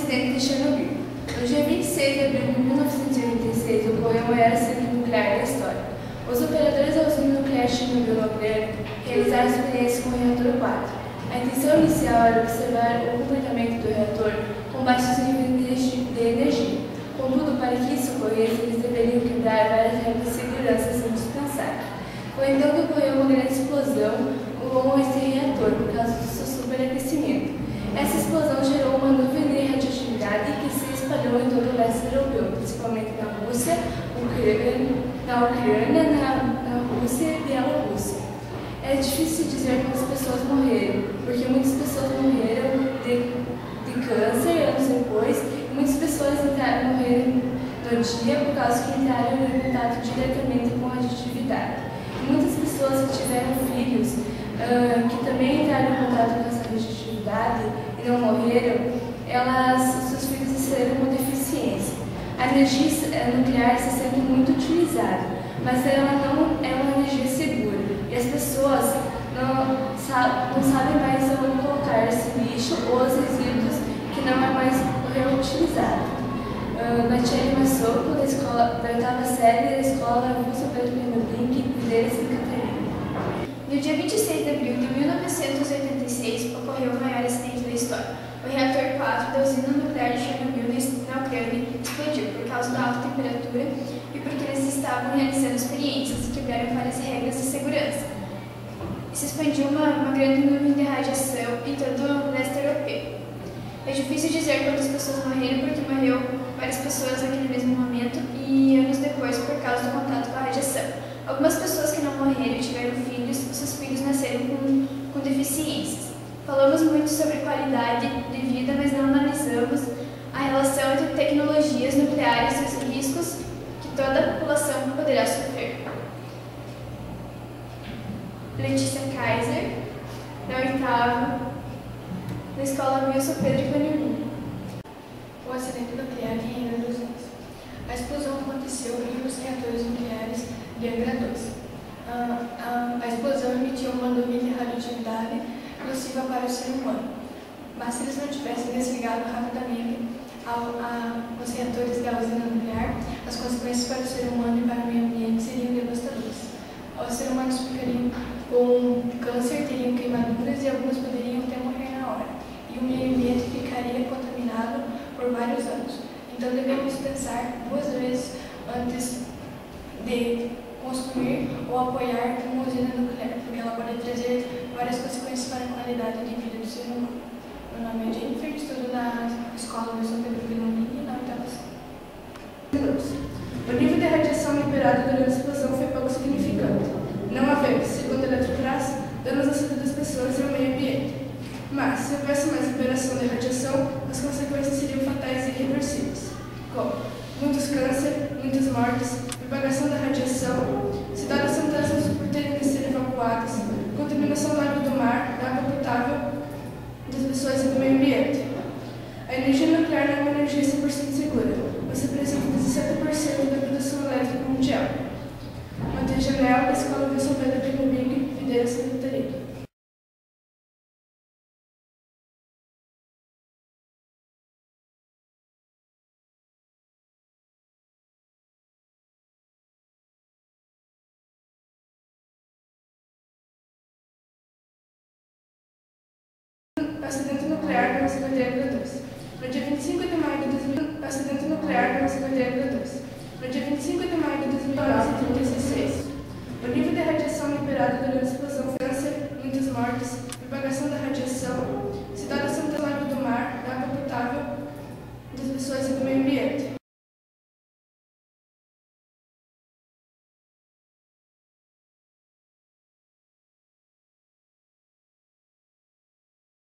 acidente de Chernobyl. No dia 26 de abril de 1986, ocorreu o maior acidente nuclear da história. Os operadores da usina nuclear de Chernobyl na Ucrânia realizaram experiências com o reator 4. A intenção inicial era observar o comportamento do reator com baixos níveis de energia. Contudo, para que isso ocorresse, eles deveriam quebrar várias regras de segurança sem descansar. Foi então que ocorreu uma grande explosão com esse reator por causa do seu superaquecimento. Essa explosão gerou uma nuvem de radioatividade que se espalhou em todo o leste europeu, principalmente na Rússia, na Ucrânia, na Rússia e Bielorrússia. É difícil dizer quantas pessoas morreram, porque muitas pessoas morreram de câncer anos depois, e muitas pessoas morreram no dia por causa que entraram em contato diretamente com a radioatividade. E muitas pessoas que tiveram filhos, que também entraram em contato com essa radioatividade e não morreram, seus filhos nasceram com deficiência. A energia nuclear está sendo muito utilizada, mas ela não é uma energia segura. E as pessoas não sabem mais onde colocar esse lixo ou os resíduos que não é mais reutilizado. Natiele Massocco, da 8ª série da escola Wilson Pedro Pernambuco, Videira Santa Catarina. No dia 26 de abril de 1986, ocorreu o maior acidente da história. O reator 4 da usina nuclear de Chernobyl, na Ucrânia, explodiu por causa da alta temperatura e porque eles estavam realizando experiências e quebraram várias regras de segurança. E se expandiu uma grande nuvem de radiação em todo o leste europeu. É difícil dizer quantas pessoas morreram, porque morreu várias pessoas naquele mesmo momento e anos depois por causa do contato com a radiação. Algumas pessoas que não morreram e tiveram filhos, seus filhos nasceram com deficiências. Falamos muito sobre qualidade de vida, mas não analisamos a relação entre tecnologias nucleares e os riscos que toda a população poderá sofrer. Letícia Kaiser, da 8ª, da escola Wilson Pedro Pernambuco. O acidente nuclear de Angra dos Reis. A explosão aconteceu em um dos reatores nucleares de Angra 2. A explosão emitiu uma nuvem de radioatividade nociva para o ser humano. Mas se eles não tivessem desligado rapidamente os reatores da usina nuclear, as consequências para o ser humano e para o meio ambiente seriam devastadoras. Os seres humanos ficariam com câncer, teriam queimaduras e alguns poderiam até morrer na hora. E o meio ambiente ficaria contaminado por vários anos. Então devemos pensar 2 vezes antes de construir ou apoiar uma usina nuclear, porque ela pode trazer várias consequências para a qualidade de vida do ser humano. Meu nome é Jennifer, estudo na escola Wilson Pedro Pernambuco, na 8ª série. O nível de radiação liberado durante a explosão foi pouco significante, não havendo, segundo a Eletrobras, danos à saúde das pessoas e ao meio ambiente. Mas, se houvesse mais liberação de radiação, as consequências seriam fatais e irreversíveis, como muitos câncer, muitas mortes, propagação da radiação, cidades centrais por terem de ser evacuadas, contaminação da água do mar, da água potável, das pessoas e do meio ambiente. A energia nuclear não é uma energia 100% segura, mas representa 17% da produção elétrica mundial. Matheus Janel, da escola Wilson Pedro Pernambuco, Videira Santa Catarina. Acidente nuclear na Secretaria 2. No dia 25 de maio de 2000, acidente nuclear na Secretaria 2. No dia 25 de maio de 1936, o nível de radiação liberado durante a explosão foi câncer, muitas mortes, propagação da radiação, cidades centrais do mar, da água potável, das pessoas e do meio ambiente.